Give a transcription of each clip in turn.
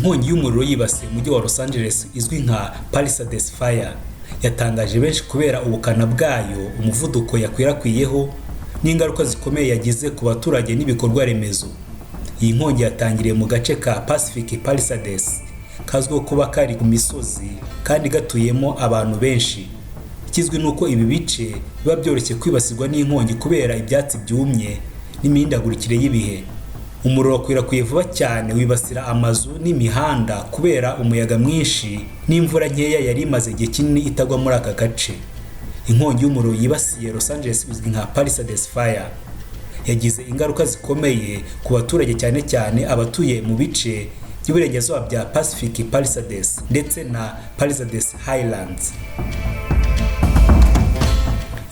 Inkongi y'umuriro yibasiye umujyi wa Los Angeles izwi nka Palisades Fire yatangaje benshi kubera ubukana bwayo, umuvuduko yakwirakwiyeho n'ingaruka zikomeye yagize ku baturage n'ibikorwa remezo. Iyi nkongi yatangiriye mu gace ka Pacific Palisades kazwiho kuba kari ku misozi kandi gatuyemo abantu benshi. Ikizwi nuko ibi bice biba byoroshye kwibasirwa n'inkongi kubera ibyatsi byumye n'imihindagurikire y'ibihe. Umuriro wakwirakwiye vuba cyane wibasira amazu n'imihanda kubera umuyaga mwinshi n'imvura nkeya yari imaze igihe kinini itagwa muri aka gace. Inkongi y'umuriro yibasiye Los Angeles izwi nka Palisades Fire yagize ingaruka zikomeye ku baturage, cyane cyane abatuye mu bice by'uburengerazuba bya Pacific Palisades ndetse na Palisades Highlands.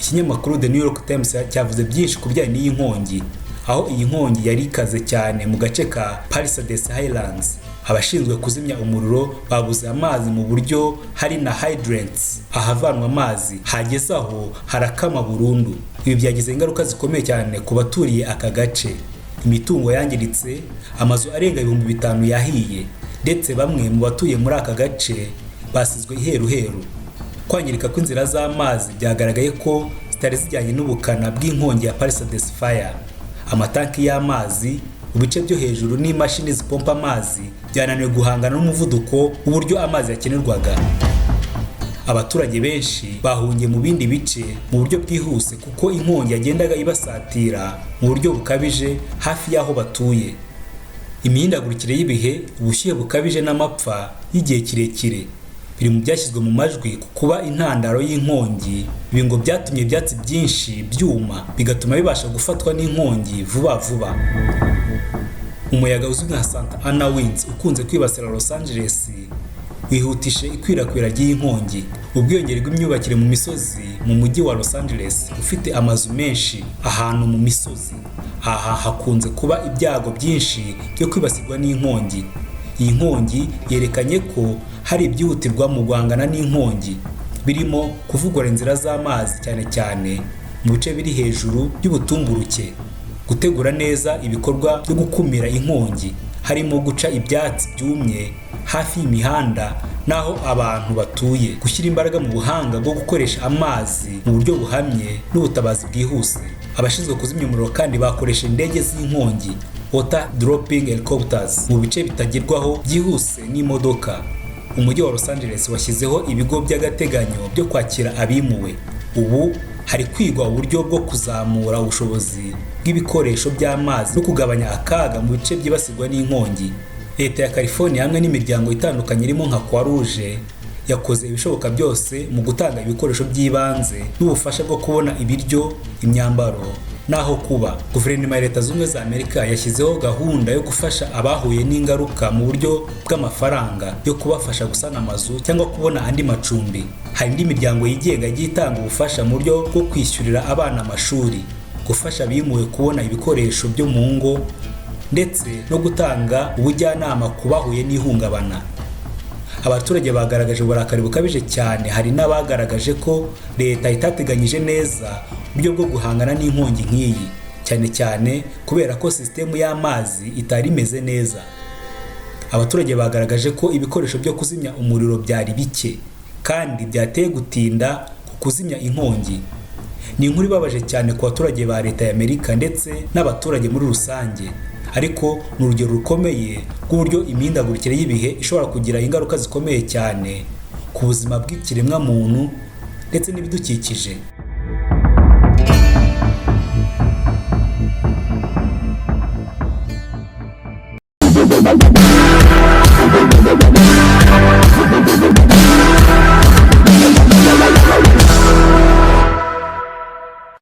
Ikinyamakuru The New York Times cyavuze byinshi ku bijyanye n'iyi nkongi, aho iyi nkongi yari ikaze cyane mu gace ka Palisades Highlands. Abashinzwe kuzimya umuriro babuze amazi mu buryo hari na hydrants ahavanwa amazi hageze aho harakama burundu. Ibi byagize ingaruka zikomeye cyane ku baturiye aka gace. Imitungo yangiritse, amazu arenga 5,000 yahiye, ndetse bamwe mu batuye muri aka gace basizwe iheruheru. Kwangirika kw'inzira z'amazi byagaragaye ko zitari zijyanye n'ubukana bw'inkongi ya Palisades Fire. Amatanki y'amazi, ubice byo hejuru n'imashini zipompa amazi byananiwe guhangana n'umuvuduko w'uburyo amazi yakenerwaga. Abaturage benshi bahungiye mu bindi bice mu buryo bwihuse kuko inkongi yagendaga ibasatira mu buryo bukabije hafi y'aho batuye. Imihindagurikire y'ibihe, ubushyuhe bukabije n'amapfa y'igihe kirekire biri mu byashyizwe mu majwi ku kuba intandaro y'inkongi. Ibi ngo byatumye ibyatsi byinshi byuma bigatuma bibasha gufatwa n'inkongi vuba vuba. Umuyaga uzwi nka Santa Ana Winds ukunze kwibasira Los Angeles wihutishe ikwirakwira ry'iyi nkongi. Ubwiyongere bw'imyubakire mu misozi mu mujyi wa Los Angeles ufite amazu menshi ahantu mu misozi, aha hakunze kuba ibyago byinshi byo kwibasirwa n'inkongi. Iyi nkongi yerekanye ko hari ibyihutirwa mu guhangana n'inkongi, birimo kuvugura inzira z'amazi cyane cyane mu bice biri hejuru y'ubutumburuke, gutegura neza ibikorwa byo gukumira inkongi, harimo guca ibyatsi byumye hafi y'imihanda n'aho abantu batuye, gushyira imbaraga mu buhanga bwo gukoresha amazi mu buryo buhamye n'ubutabazi bwihuse. Abashinzwe kuzimya umuriro kandi bakoresha indege z'inkongi, water dropping helicopters, mu bice bitagerwaho byihuse n'imodoka. Umujyi wa Los Angeles washyizeho ibigo by'agateganyo byo kwakira abimuwe. Ubu hari kwigwa uburyo bwo kuzamura ubushobozi bw'ibikoresho by'amazi no kugabanya akaga mu bice byibasirwa n'inkongi. Leta ya California hamwe n'imiryango itandukanye irimo nka Croix Rouge yakoze ibishoboka byose mu gutanga ibikoresho by'ibanze n'ubufasha bwo kubona ibiryo, imyambaro naho kuba. Guverinoma ya Leta Zunze Ubumwe za Amerika yashyizeho gahunda yo gufasha abahuye n'ingaruka mu buryo bw'amafaranga yo kubafasha gusana amazu cyangwa kubona andi macumbi. Hari indi miryango yigenga igiye itanga ubufasha mu buryo bwo kwishyurira abana amashuri, gufasha abimuwe kubona ibikoresho byo mu ngo, ndetse no gutanga ubujyanama ku bahuye n'ihungabana. Abaturage bagaragaje uburakari bukabije cyane. Hari n'abagaragaje ko leta itateganyije neza uburyo bwo guhangana n'inkongi nk'iyi, cyane cyane kubera ko sisitemu y'amazi itari imeze neza. Abaturage bagaragaje ko ibikoresho byo kuzimya umuriro byari bike kandi byateye gutinda ku kuzimya inkongi. Ni inkuru ibabaje cyane ku baturage ba Leta y'Amerika ndetse n'abaturage muri rusange, ariko ni urugero rukomeye rw'uburyo imihindagurikire y'ibihe ishobora kugira ingaruka zikomeye cyane ku buzima bw'ikiremwa muntu ndetse n'ibidukikije.